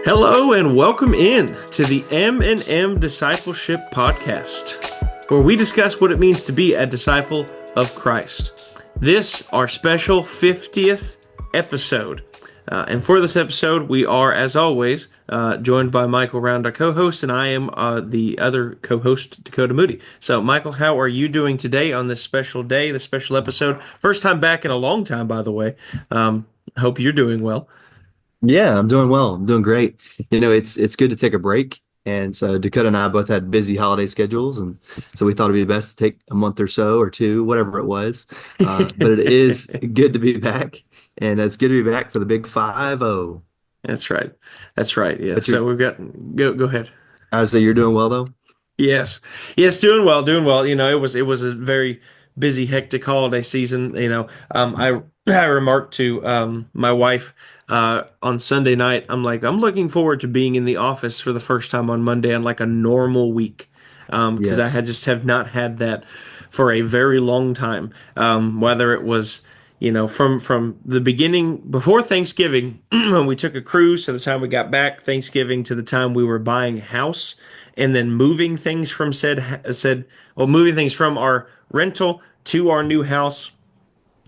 Hello and welcome in to the M&M Discipleship Podcast, where we discuss what it means to be a disciple of Christ. This, our special 50th episode. And for this episode, we are, as always, joined by Michael Round, our co-host, and I am the other co-host, Dakota Moody. So, Michael, how are you doing today on this special day, this special episode? First time back in a long time, by the way. Hope you're doing well. Yeah, I'm doing well. I'm doing great. It's good to take a break. And so Dakota and I both had busy holiday schedules, and so we thought it'd be best to take a month or so or two, whatever it was. But it is good to be back, and it's good to be back for the big 5-0. That's right. That's right. Yeah. But So we've got go ahead. I would say you're doing well though. Yes. Yes, doing well, doing well. It was a very busy, hectic holiday season. I remarked to my wife on Sunday night. I'm like, I'm looking forward to being in the office for the first time on Monday on like a normal week. Because I Yes. have not had that for a very long time. Whether it was, from the beginning before Thanksgiving, when we took a cruise to the time we got back Thanksgiving to the time we were buying a house and then moving things from moving things from our rental to our new house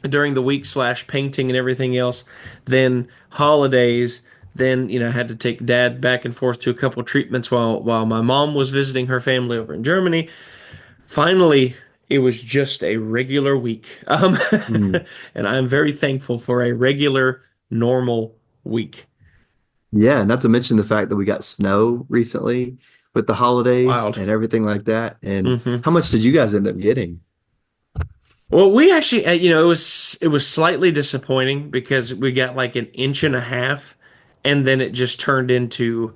during the week slash painting and everything else, then holidays, then had to take dad back and forth to a couple treatments while my mom was visiting her family over in Germany. Finally, it was just a regular week. Mm. And I'm very thankful for a regular, normal week. Yeah, not to mention the fact that we got snow recently with the holidays Wild. and everything like that. And Hmm. how much did you guys end up getting? Well, we actually, it was slightly disappointing because we got like an inch and a half, and then it just turned into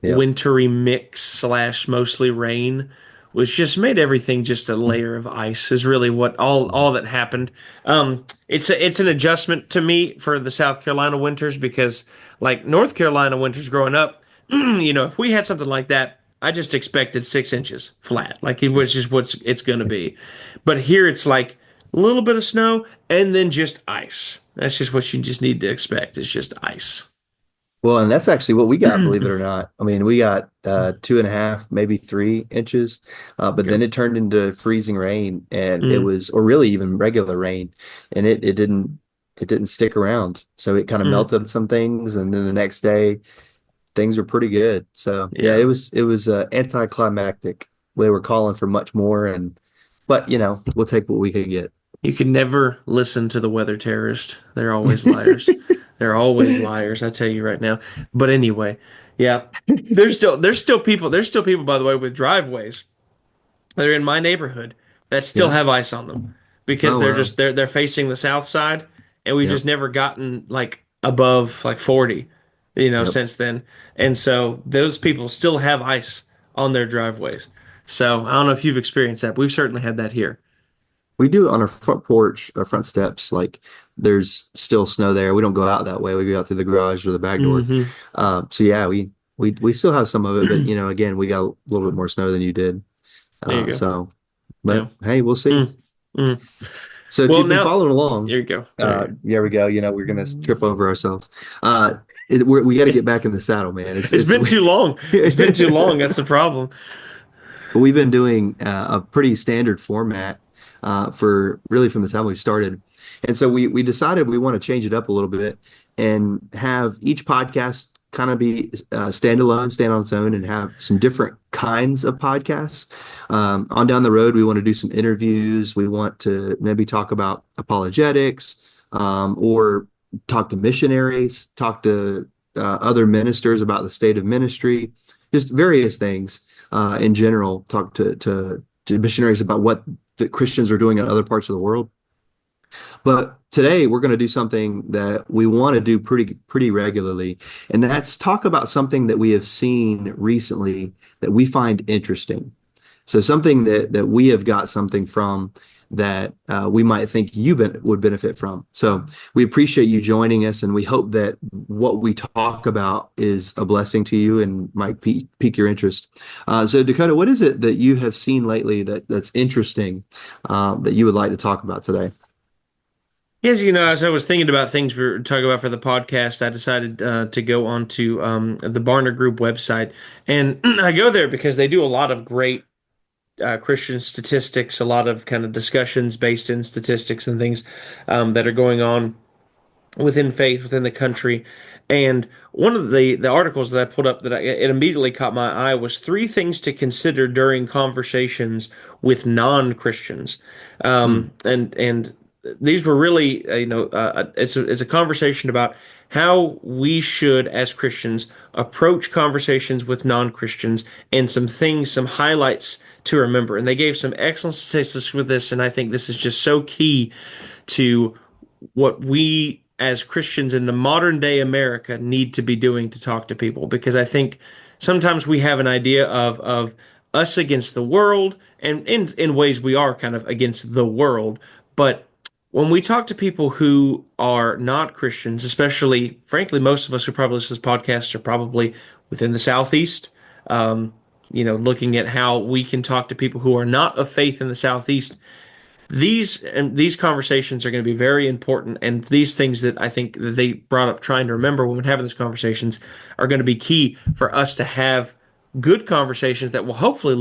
Yep. wintry mix slash mostly rain, which just made everything just a layer of ice. Is really what all that happened. It's an adjustment to me for the South Carolina winters because like North Carolina winters growing up, if we had something like that, I just expected 6 inches flat, like it was just what it's going to be. But here it's like a little bit of snow and then just ice. That's just what you just need to expect. It's just ice. Well, and that's actually what we got, believe it or not. I mean, we got 2.5, maybe 3 inches, but then Yep. it turned into freezing rain, and it Mm, was, or really even regular rain, and it didn't stick around. So it kind of mm, melted some things, and then the next day things were pretty good. So yeah, yeah. it was anticlimactic. They were calling for much more, but we'll take what we could get. You can never listen to the weather terrorist. They're always liars. They're always liars, I tell you right now. But anyway, yeah. There's still people by the way with driveways that are in my neighborhood that still Yeah. have ice on them because Oh they're wow. just they're facing the south side and we've just Yep. never gotten like above like 40, Yep. since then. And so those people still have ice on their driveways. So I don't know if you've experienced that. But we've certainly had that here. We do it on our front porch, our front steps. Like there's still snow there. We don't go out that way. We go out through the garage or the back door. Hmm. So yeah, we still have some of it, but again, we got a little bit more snow than you did. There you go. So, Yeah. but hey, we'll see. Mm, mm. So if Well, you've been now following along, here you go. There you here we go. We're gonna trip over ourselves. We got to go. get back in the saddle, man. It's It's it's been too long. It's been too long. That's the problem. we've been doing a pretty standard format for really from the time we started. And so we decided we want to change it up a little bit and have each podcast kind of be standalone, stand on its own, and have some different kinds of podcasts. On down the road, we want to do some interviews. We want to maybe talk about apologetics, or talk to missionaries, talk to other ministers about the state of ministry, just various things in general. Talk to missionaries about what the Christians are doing in other parts of the world. But today we're going to do something that we want to do pretty regularly, and that's talk about something that we have seen recently that we find interesting. So something that we have got something from that we might think would benefit from. So we appreciate you joining us, and we hope that what we talk about is a blessing to you and might pique your interest. So Dakota, what is it that you have seen lately that's interesting, that you would like to talk about today? Yes, as I was thinking about things we were talking about for the podcast, I decided to go onto the Barna Group website, and I go there because they do a lot of great Christian statistics, a lot of kind of discussions based in statistics and things that are going on within faith within the country. And one of the articles that I pulled up that it immediately caught my eye was three things to consider during conversations with non-Christians. Hmm. And these were really it's a conversation about how we should as Christians approach conversations with non-Christians, and some things, some highlights to remember. And they gave some excellent statistics with this, and I think this is just so key to what we as Christians in the modern day America need to be doing to talk to people, because I think sometimes we have an idea of us against the world, and in ways we are kind of against the world. But when we talk to people who are not Christians, especially, frankly, most of us who probably listen to this podcast are probably within the Southeast. Um, looking at how we can talk to people who are not of faith in the Southeast, these conversations are going to be very important, and these things that I think that they brought up trying to remember when having these conversations are going to be key for us to have good conversations that will hopefully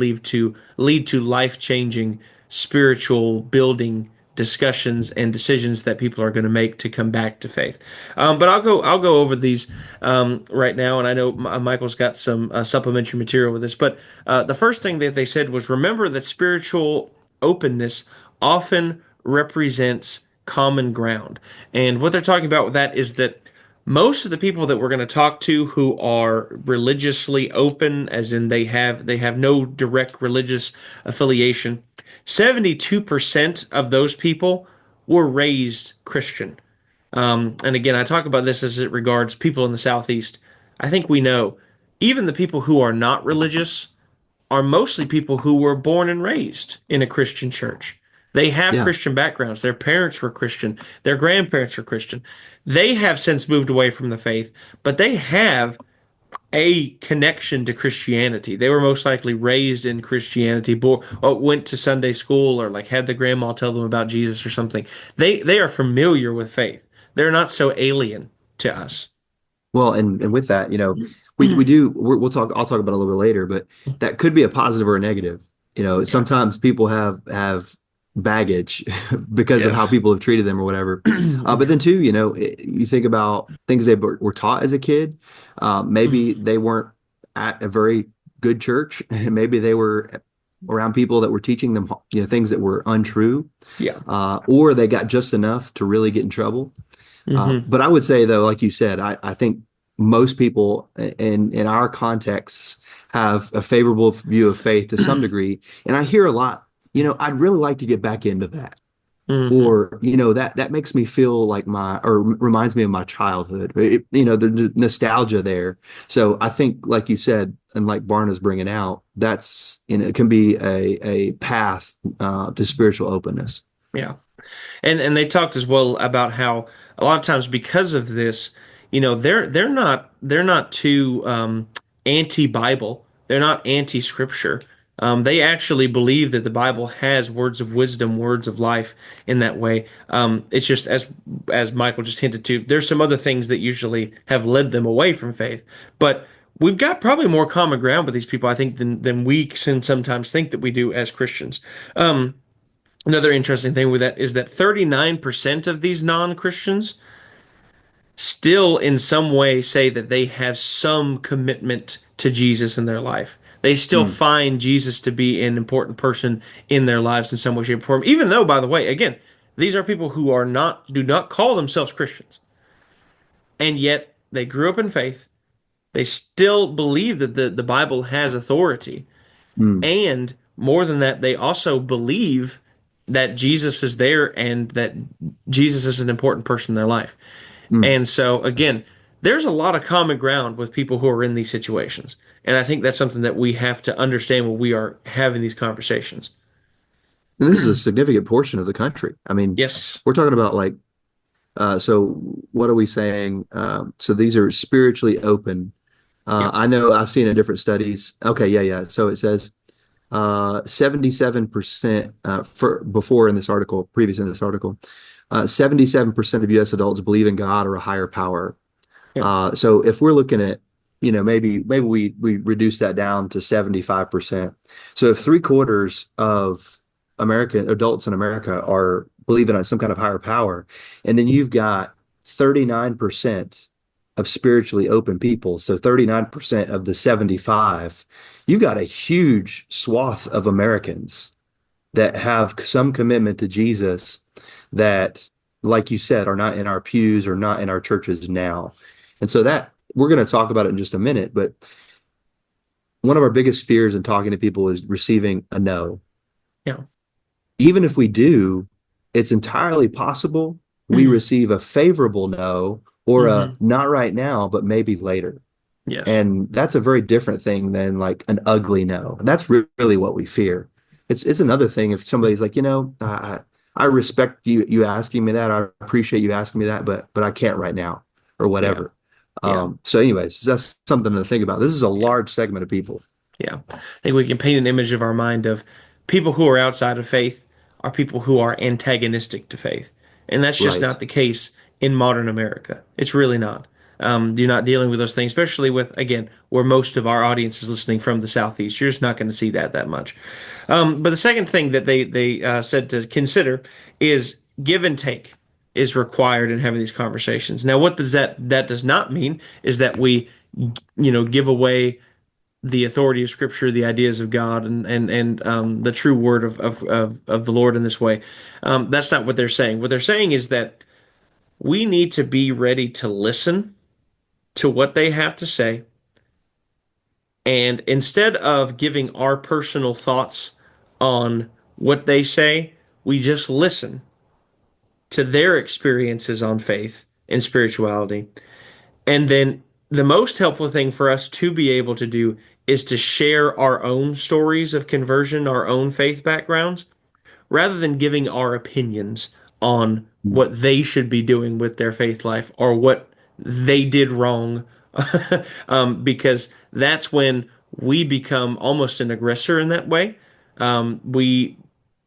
lead to life-changing spiritual building discussions and decisions that people are going to make to come back to faith. But I'll go over these right now, and I know Michael's got some supplementary material with this. But the first thing that they said was, remember that spiritual openness often represents common ground. And what they're talking about with that is that most of the people that we're going to talk to who are religiously open, as in they have no direct religious affiliation, 72% of those people were raised Christian. And again, I talk about this as it regards people in the Southeast. I think we know even the people who are not religious are mostly people who were born and raised in a Christian church. They have Yeah. Christian backgrounds. Their parents were Christian. Their grandparents were Christian. They have since moved away from the faith, but they have a connection to Christianity. They were most likely raised in Christianity, or went to Sunday school, or like had the grandma tell them about Jesus or something. They are familiar with faith. They're not so alien to us. Well, and with that, we do we'll talk. I'll talk about it a little bit later, but that could be a positive or a negative. Yeah. Sometimes people have baggage because of how Yes. people have treated them or whatever. But then too, you think about things they were taught as a kid. Maybe they weren't at a very good church. Maybe they were around people that were teaching them, things that were untrue, Yeah. or they got just enough to really get in trouble. Hmm. But I would say, though, like you said, I think most people in our contexts have a favorable view of faith to some degree. And I hear a lot, I'd really like to get back into that. Hmm. Or, that makes me feel like or reminds me of my childhood. The nostalgia there. So I think, like you said, and like Barna's bringing out, that's, it can be a path to spiritual openness. Yeah. And they talked as well about how a lot of times because of this, they're not too anti-Bible. They're not anti-scripture. They actually believe that the Bible has words of wisdom, words of life in that way. It's just as Michael just hinted to, there's some other things that usually have led them away from faith. But we've got probably more common ground with these people, I think, than we can sometimes think that we do as Christians. Another interesting thing with that is that 39% of these non-Christians still in some way say that they have some commitment to Jesus in their life. They still Mm, find Jesus to be an important person in their lives in some way, shape, or form. Even though, by the way, again, these are people who do not call themselves Christians, and yet they grew up in faith. They still believe that the Bible has authority. mm, And more than that, they also believe that Jesus is there and that Jesus is an important person in their life. mm. And so, again, there's a lot of common ground with people who are in these situations. And I think that's something that we have to understand when we are having these conversations. And this is a significant portion of the country. I mean, Yes. we're talking about like, so what are we saying? So these are spiritually open. Yep. I know I've seen in different studies. Okay, yeah, yeah. So it says 77% for before in this article, previous in this article, 77% of U.S. adults believe in God or a higher power. Yeah. So if we're looking at, maybe we reduce that down to 75%. So if three-quarters of American adults in America are believing in some kind of higher power, and then you've got 39% of spiritually open people, so 39% of the 75, you've got a huge swath of Americans that have some commitment to Jesus that, like you said, are not in our pews or not in our churches now. And so that we're going to talk about it in just a minute, but one of our biggest fears in talking to people is receiving a no. Yeah. Even if we do, it's entirely possible we receive a favorable no or a Hmm. not right now, but maybe later. Yes. And that's a very different thing than like an ugly no. That's really what we fear. It's another thing if somebody's like, I respect you asking me that. I appreciate you asking me that, but I can't right now or Yeah. whatever. Yeah. So anyways, that's something to think about. This is a Yeah. large segment of people. Yeah. I think we can paint an image of our mind of people who are outside of faith are people who are antagonistic to faith. And that's just Right. not the case in modern America. It's really not. You're not dealing with those things, especially with, again, where most of our audience is listening from the Southeast. You're just not going to see that much. But the second thing that they said to consider is give and take is required in having these conversations. Now, what does that does not mean is that we, give away the authority of Scripture, the ideas of God, and the true word of the Lord in this way. That's not what they're saying. What they're saying is that we need to be ready to listen to what they have to say, and instead of giving our personal thoughts on what they say, we just listen to their experiences on faith and spirituality. And then the most helpful thing for us to be able to do is to share our own stories of conversion, our own faith backgrounds, rather than giving our opinions on what they should be doing with their faith life or what they did wrong. Because that's when we become almost an aggressor in that way. We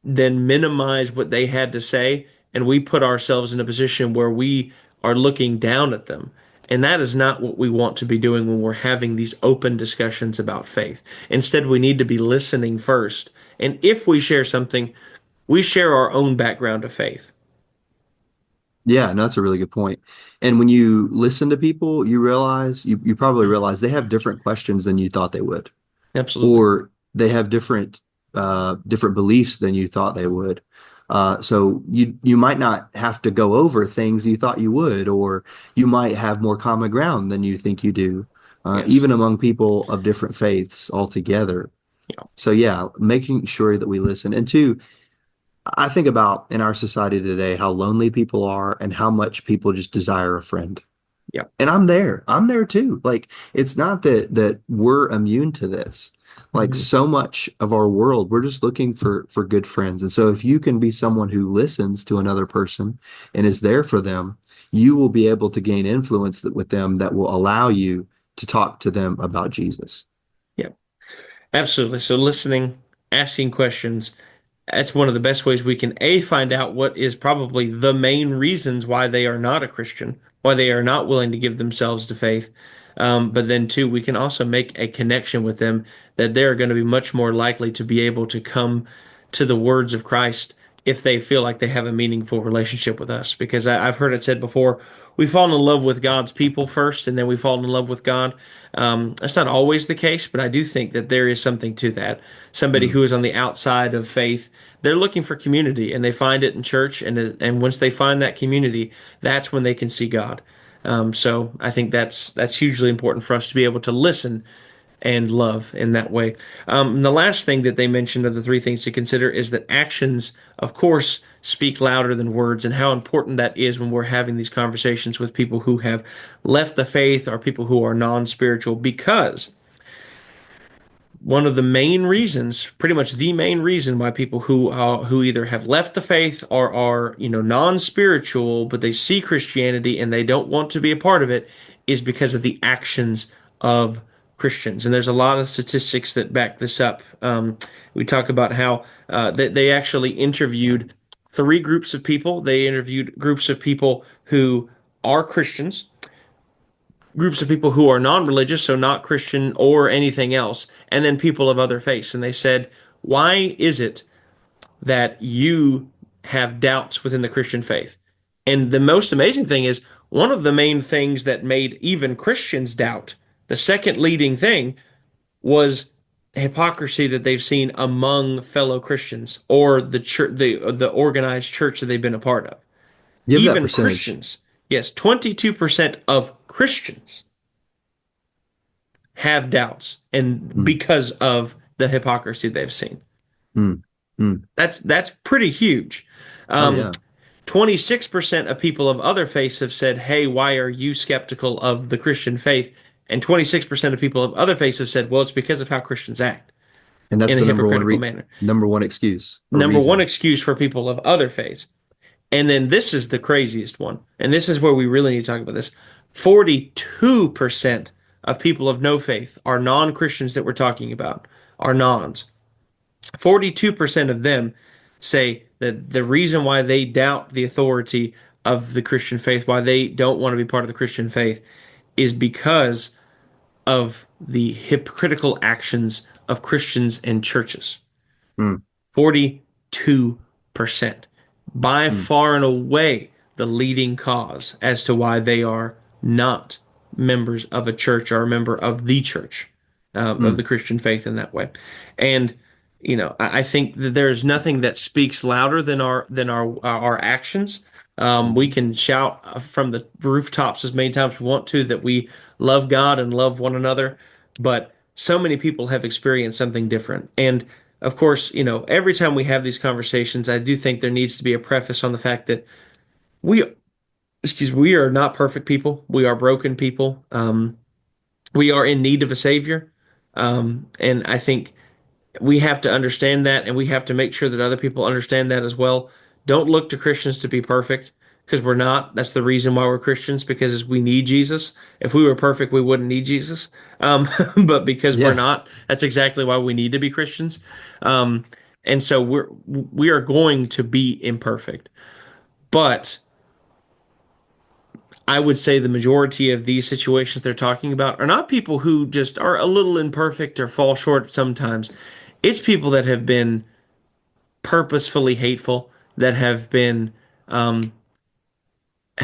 then minimize what they had to say, and we put ourselves in a position where we are looking down at them. And that is not what we want to be doing when we're having these open discussions about faith. Instead, we need to be listening first. And if we share something, we share our own background of faith. Yeah, no, that's a really good point. And when you listen to people, you probably realize they have different questions than you thought they would, Absolutely. or they have different beliefs than you thought they would. So you might not have to go over things you thought you would, or you might have more common ground than you think you do, Yes. even among people of different faiths altogether. Yeah. So yeah, making sure that we listen. And two, I think about in our society today how lonely people are and how much people just desire a friend. Yeah. And I'm there. I'm there too. Like it's not that we're immune to this. Like Mhm. so much of our world, we're just looking for good friends. And so if you can be someone who listens to another person and is there for them, you will be able to gain influence with them that will allow you to talk to them about Jesus. Yeah. Absolutely. So listening, asking questions, that's one of the best ways we can find out what is probably the main reasons why they are not a Christian, why they are not willing to give themselves to faith. But then two, we can also make a connection with them that they're going to be much more likely to be able to come to the words of Christ if they feel like they have a meaningful relationship with us. Because I've heard it said before, we fall in love with God's people first, and then we fall in love with God. That's not always the case, but I do think that there is something to that. Somebody Mm. who is on the outside of faith, they're looking for community, and they find it in church, and once they find that community, that's when they can see God. So I think that's hugely important for us to be able to listen and love in that way. And the last thing that they mentioned of the three things to consider is that actions, of course, speak louder than words, and how important that is when we're having these conversations with people who have left the faith or people who are non-spiritual, because one of the main reasons, pretty much the main reason why people who either have left the faith or are, non-spiritual, but they see Christianity and they don't want to be a part of it, is because of the actions of Christians. And there's a lot of statistics that back this up. We talk about how they actually interviewed three groups of people. They interviewed groups of people who are Christians, groups of people who are non-religious, so not Christian or anything else, and then people of other faiths. And they said, why is it that you have doubts within the Christian faith? And the most amazing thing is one of the main things that made even Christians doubt, the second leading thing, was hypocrisy that they've seen among fellow Christians or the church, the organized church that they've been a part of. Give that Even percentage. Christians, yes, 22% of Christians have doubts, and Mm, because of the hypocrisy they've seen. mm, mm. That's pretty huge. Oh Um, yeah. 26% of people of other faiths have said, "Hey, why are you skeptical of the Christian faith?" And 26% of people of other faiths have said, "Well, it's because of how Christians act And that's in a the hypocritical manner." number one excuse or Number one reason. excuse for people of other faiths. And then this is the craziest one. And this is where we really need to talk about this. 42% of people of no faith are non-Christians that we're talking about, are nons. 42% of them say that the reason why they doubt the authority of the Christian faith, why they don't want to be part of the Christian faith, is because of the hypocritical actions of Christians and churches. Mm, 42%. By mm, far and away the leading cause as to why they are not members of a church or a member of the church, of mm, the Christian faith in that way. And I think that there is nothing that speaks louder than our actions. We mhm. can shout from the rooftops as many times as we want to that we love God and love one another, but so many people have experienced something different. And of course, every time we have these conversations, I do think there needs to be a preface on the fact that we, we are not perfect people. We are broken people. We are in need of a savior. And I think we have to understand that, and we have to make sure that other people understand that as well. Don't look to Christians to be perfect because we're not. That's the reason why we're Christians, because we need Jesus. If we were perfect, we wouldn't need Jesus. But because we're Yeah. not, that's exactly why we need to be Christians. Um, and so we are going to be imperfect. But I would say the majority of these situations they're talking about are not people who just are a little imperfect or fall short sometimes. It's people that have been purposefully hateful, that have been um,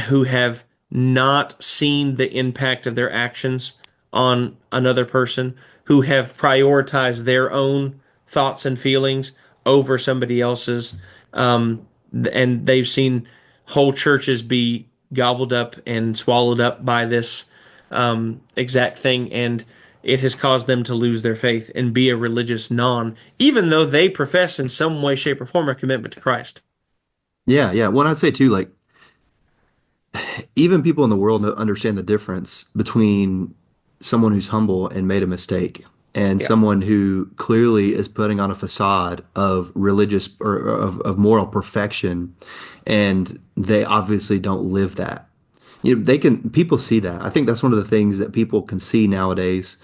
who have not seen the impact of their actions on another person, who have prioritized their own thoughts and feelings over somebody else's, and they've seen whole churches be gobbled up and swallowed up by this exact thing, and it has caused them to lose their faith and be a religious non, even though they profess in some way, shape, or form a commitment to Christ. Yeah, yeah. Well, I'd say too, like even people in the world understand the difference between someone who's humble and made a mistake and Yeah. someone who clearly is putting on a facade of religious or of moral perfection, and they obviously don't live that. They can, people see that. I think that's one of the things that people can see nowadays,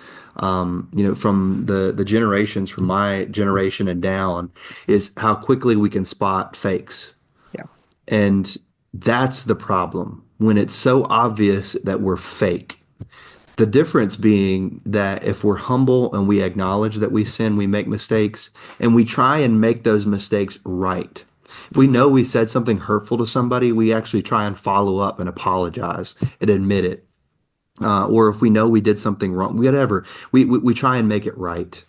from the generations, from my generation and down, is how quickly we can spot fakes. Yeah. And that's the problem when it's so obvious that we're fake. The difference being that if we're humble and we acknowledge that we sin, we make mistakes, and we try and make those mistakes right. If we know we said something hurtful to somebody, we actually try and follow up and apologize and admit it. Or if we know we did something wrong, whatever, we try and make it right.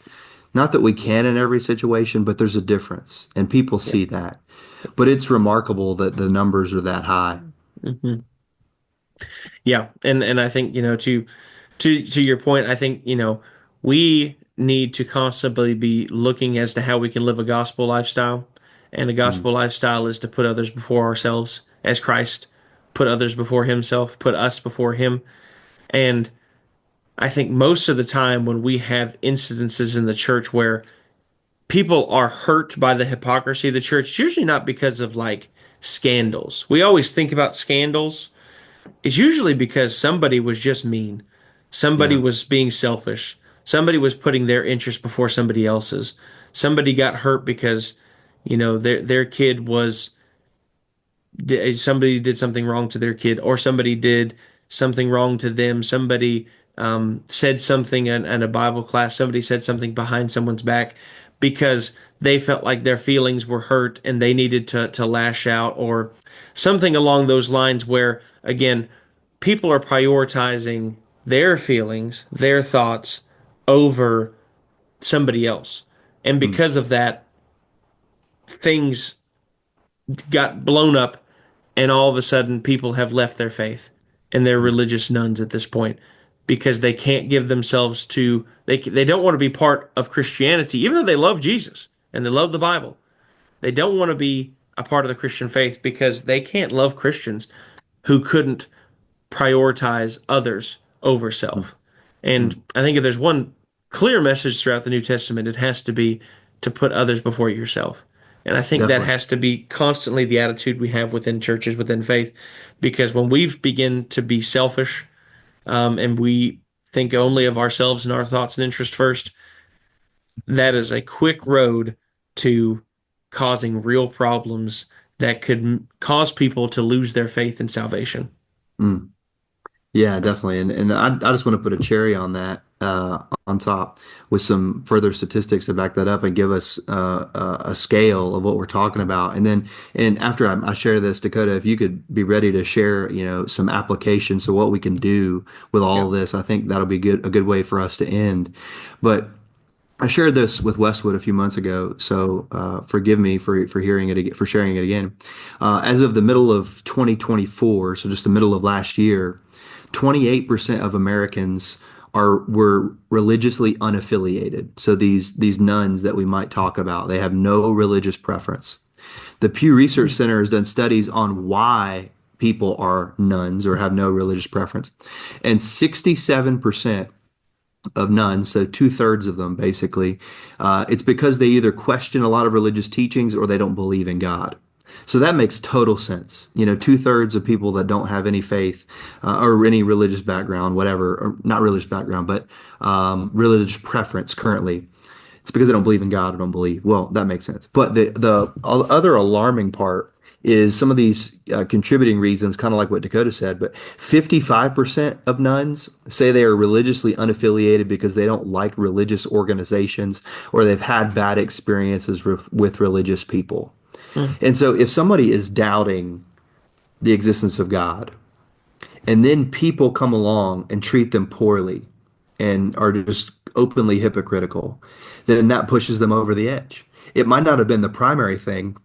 Not that we can in every situation, but there's a difference, and people Yeah. see that. But it's remarkable that the numbers are that high. Hmm. Yeah, and I think to your point, I think we need to constantly be looking as to how we can live a gospel lifestyle, and a Mm, gospel lifestyle is to put others before ourselves, as Christ put others before Himself, put us before Him, and I think most of the time when we have incidences in the church where people are hurt by the hypocrisy of the church, it's usually not because of like scandals. We always think about scandals. It's usually because somebody was just mean. Somebody yeah. was being selfish. Somebody was putting their interest before somebody else's. Somebody got hurt because, their kid was somebody did something wrong to their kid, or somebody did something wrong to them. Somebody said something in a Bible class. Somebody said something behind someone's back because they felt like their feelings were hurt and they needed to lash out, or something along those lines. Where again, people are prioritizing their feelings, their thoughts over somebody else, and Mm, because of that, things got blown up, and all of a sudden people have left their faith and they're mm. religious nuns at this point because they can't give themselves to they don't want to be part of Christianity even though they love Jesus and they love the Bible. They don't want to be a part of the Christian faith because they can't love Christians who couldn't prioritize others over Mm, self. mm. And I think if there's one clear message throughout the New Testament, it has to be to put others before yourself. And I think that Definitely. has to be constantly the attitude we have within churches, within faith, because when we begin to be selfish, and we think only of ourselves and our thoughts and interests first, that is a quick road to causing real problems that could cause people to lose their faith in salvation. Mm. Yeah, definitely. And I just want to put a cherry on that, on top with some further statistics to back that up and give us a scale of what we're talking about. And after I share this, Dakota, if you could be ready to share, some applications of what we can do with all Yeah. of this, I think that'll be a good way for us to end. But I shared this with Westwood a few months ago, so forgive me for hearing it again, for sharing it again. As of the middle of 2024, so just the middle of last year, 28% of Americans were religiously unaffiliated. So these nuns that we might talk about, they have no religious preference. The Pew Research Center has done studies on why people are nuns or have no religious preference, and 67% of nuns, so two-thirds of them basically, it's because they either question a lot of religious teachings or they don't believe in God. So that makes total sense. Two-thirds of people that don't have any faith or any religious background, whatever, or not religious background, but religious preference currently, it's because they don't believe in God or don't believe. Well, that makes sense. But the other alarming part is some of these contributing reasons, kind of like what Dakota said, but 55% of nuns say they are religiously unaffiliated because they don't like religious organizations or they've had bad experiences with religious people. Mm. And so if somebody is doubting the existence of God, and then people come along and treat them poorly and are just openly hypocritical, then that pushes them over the edge. It might not have been the primary thing,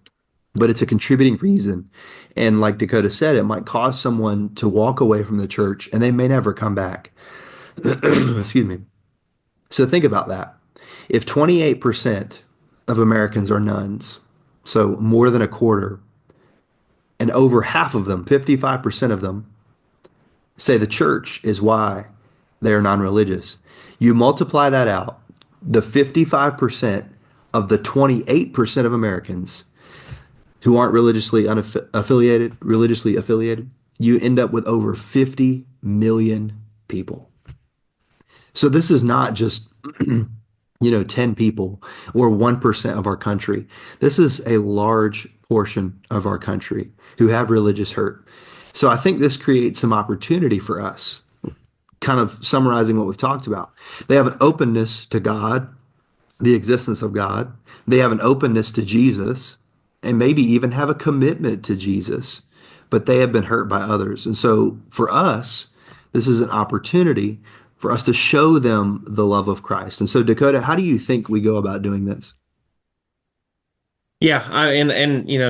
but it's a contributing reason. And like Dakota said, it might cause someone to walk away from the church and they may never come back. Excuse me. So think about that. If 28% of Americans are nuns, so more than a quarter, and over half of them, 55% of them, say the church is why they are non-religious. You multiply that out, the 55% of the 28% of Americans who aren't religiously affiliated, you end up with over 50 million people. So this is not just 10 people or 1% of our country. This is a large portion of our country who have religious hurt. So I think this creates some opportunity for us, kind of summarizing what we've talked about. They have an openness to God, the existence of God. They have an openness to Jesus and maybe even have a commitment to Jesus, but they have been hurt by others. And so for us, this is an opportunity for us to show them the love of Christ. And so, Dakota, how do you think we go about doing this? Yeah, and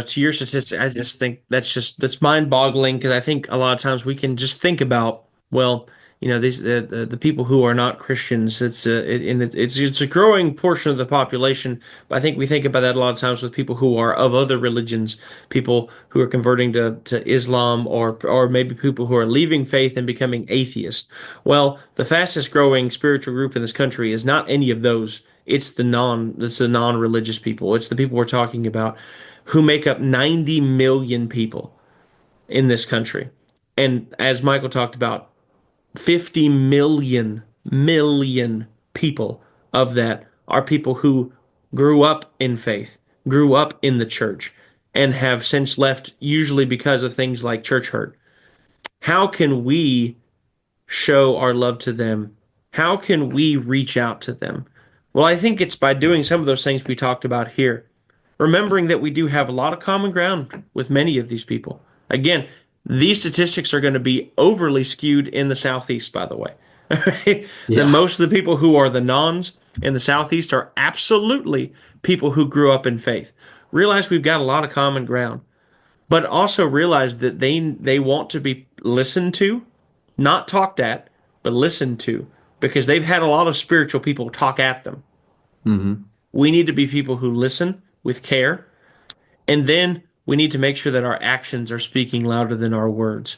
to your statistic, I just think that's mind-boggling because I think a lot of times we can just think about, well, these the people who are not Christians. It's a growing portion of the population, but I think we think about that a lot of times with people who are of other religions, people who are converting to Islam, or maybe people who are leaving faith and becoming atheists. Well, the fastest growing spiritual group in this country is not any of those. It's the non-religious people. It's the people we're talking about who make up 90 million people in this country. And as Michael talked about, 50 million people of that are people who grew up in faith, grew up in the church, and have since left, usually because of things like church hurt. How can we show our love to them? How can we reach out to them? Well, I think it's by doing some of those things we talked about here, remembering that we do have a lot of common ground with many of these people. Again, these statistics are going to be overly skewed in the Southeast, by the way. That Yeah. most of the people who are the nons in the Southeast are absolutely people who grew up in faith. Realize we've got a lot of common ground, but also realize that they want to be listened to, not talked at, but listened to, because they've had a lot of spiritual people talk at them. Hmm. We need to be people who listen with care, and then we need to make sure that our actions are speaking louder than our words.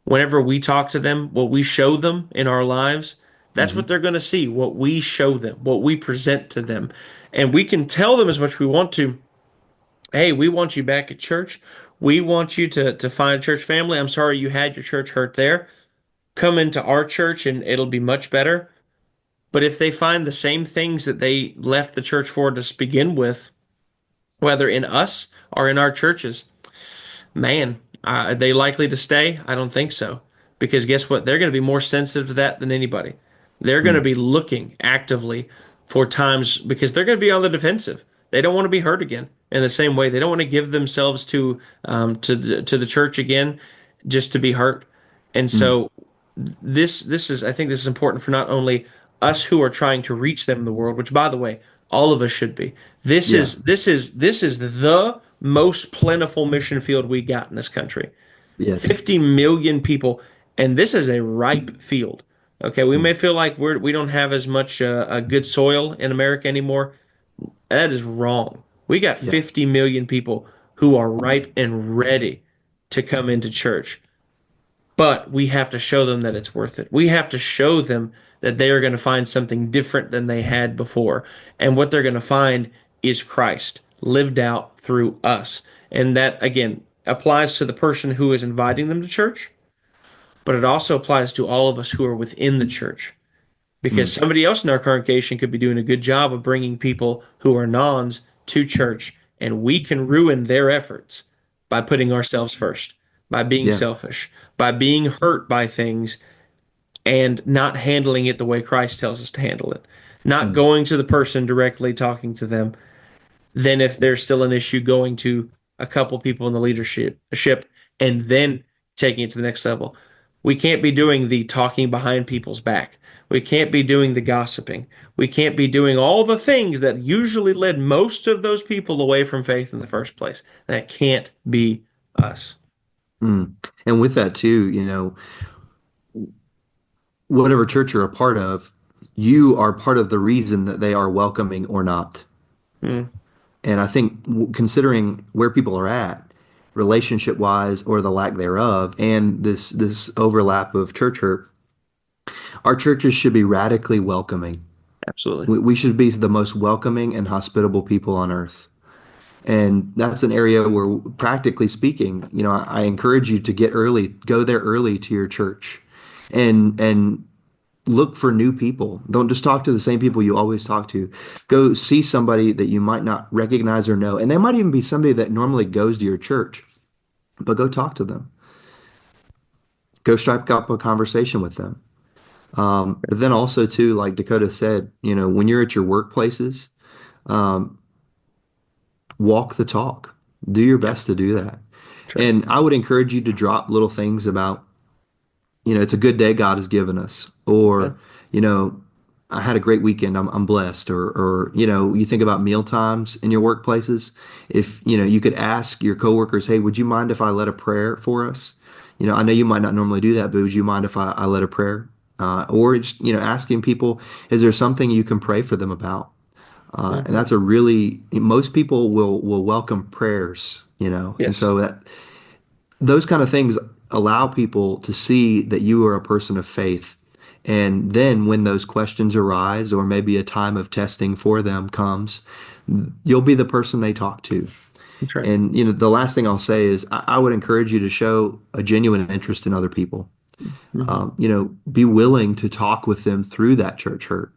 Whenever we talk to them, what we show them in our lives, that's what Hmm. they're going to see, what we show them, what we present to them. And we can tell them as much as we want to, hey, we want you back at church. We want you to find a church family. I'm sorry you had your church hurt there. Come into our church and it'll be much better. But if they find the same things that they left the church for to begin with, whether in us or in our churches, man, are they likely to stay? I don't think so. Because guess what? They're going to be more sensitive to that than anybody. They're going to be looking actively for times because they're going to be on the defensive. They don't want to be hurt again. In the same way, they don't want to give themselves to the church again just to be hurt. And Mm. so this is I think this is important for not only us who are trying to reach them in the world, which by the way, all of us should be. This Yeah. is this is this is the most plentiful mission field we got in this country. Yes. 50 million people, and this is a ripe field. Okay, we Mm. may feel like we don't have as much a good soil in America anymore. That is wrong. We got Yeah. 50 million people who are ripe and ready to come into church. But we have to show them that it's worth it. We have to show them that they are going to find something different than they had before. And what they're going to find is Christ lived out through us. And that, again, applies to the person who is inviting them to church, but it also applies to all of us who are within the church. Because Mm. somebody else in our congregation could be doing a good job of bringing people who are nons to church, and we can ruin their efforts by putting ourselves first, by being Yeah. selfish, by being hurt by things and not handling it the way Christ tells us to handle it. Not Mm. going to the person directly, talking to them. Then, if there's still an issue, going to a couple people in the leadership, and then taking it to the next level. We can't be doing the talking behind people's back. We can't be doing the gossiping. We can't be doing all the things that usually led most of those people away from faith in the first place. That can't be us. Mm. And with that too, whatever church you're a part of, you are part of the reason that they are welcoming or not. Mm, And I think considering where people are at, relationship wise or the lack thereof, and this overlap of church hurt, our churches should be radically welcoming. absolutely. We should be the most welcoming and hospitable people on earth. And that's an area where, practically speaking, I encourage you to go there early to your church and look for new people. Don't just talk to the same people you always talk to. Go see somebody that you might not recognize or know. And they might even be somebody that normally goes to your church, but go talk to them. Go strike up a conversation with them. But then also too, like Dakota said, when you're at your workplaces, um, walk the talk. Do your Yeah, best to do that. true. And I would encourage you to drop little things about, it's a good day God has given us, Yeah. or, you know, I had a great weekend. I'm blessed. Or, you think about meal times in your workplaces. If, you could ask your coworkers, hey, would you mind if I led a prayer for us? I know you might not normally do that, but would you mind if I led a prayer? Or just, asking people, is there something you can pray for them about? And Hmm. that's most people will welcome prayers, and Yes. so those kind of things allow people to see that you are a person of faith. And then when those questions arise, or maybe a time of testing for them comes, you'll be the person they talk to. That's right. And, the last thing I'll say is I would encourage you to show a genuine interest in other people. Hmm. Be willing to talk with them through that church hurt.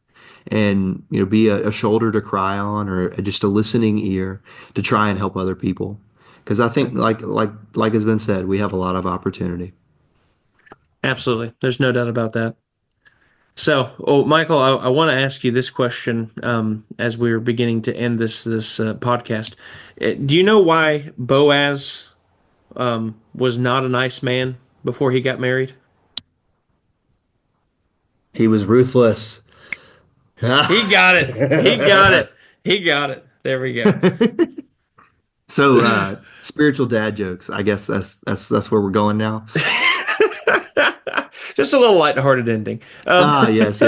and be a shoulder to cry on, or just a listening ear to try and help other people. Because I think, like has been said, we have a lot of opportunity. Absolutely. There's no doubt about that. So, Michael, I want to ask you this question as we're beginning to end this podcast. Do you know why Boaz was not a nice man before he got married? He was ruthless. He got it. He got it. He got it. There we go. So, spiritual dad jokes. I guess that's where we're going now. Just a little lighthearted ending. Yes.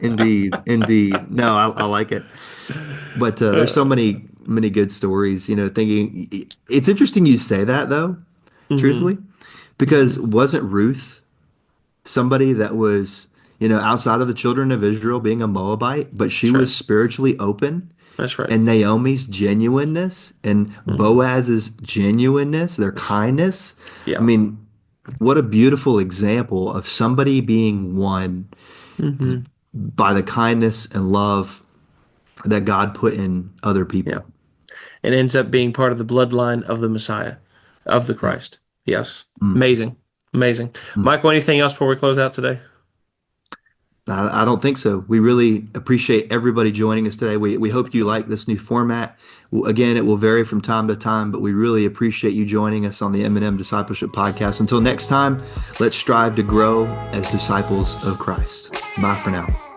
Indeed. No, I like it. But there's so many good stories. Thinking it's interesting you say that though, truthfully, because wasn't Ruth somebody that was outside of the children of Israel, being a Moabite, but she was spiritually open? That's right. And Naomi's genuineness and Boaz's genuineness, their kindness. Yeah. I mean, what a beautiful example of somebody being won by the kindness and love that God put in other people. Yeah. It ends up being part of the bloodline of the Messiah, of the Christ. Yes. Amazing. Michael, anything else before we close out today? I don't think so. We really appreciate everybody joining us today. We hope you like this new format. Again, it will vary from time to time, but we really appreciate you joining us on the M&M Discipleship Podcast. Until next time, let's strive to grow as disciples of Christ. Bye for now.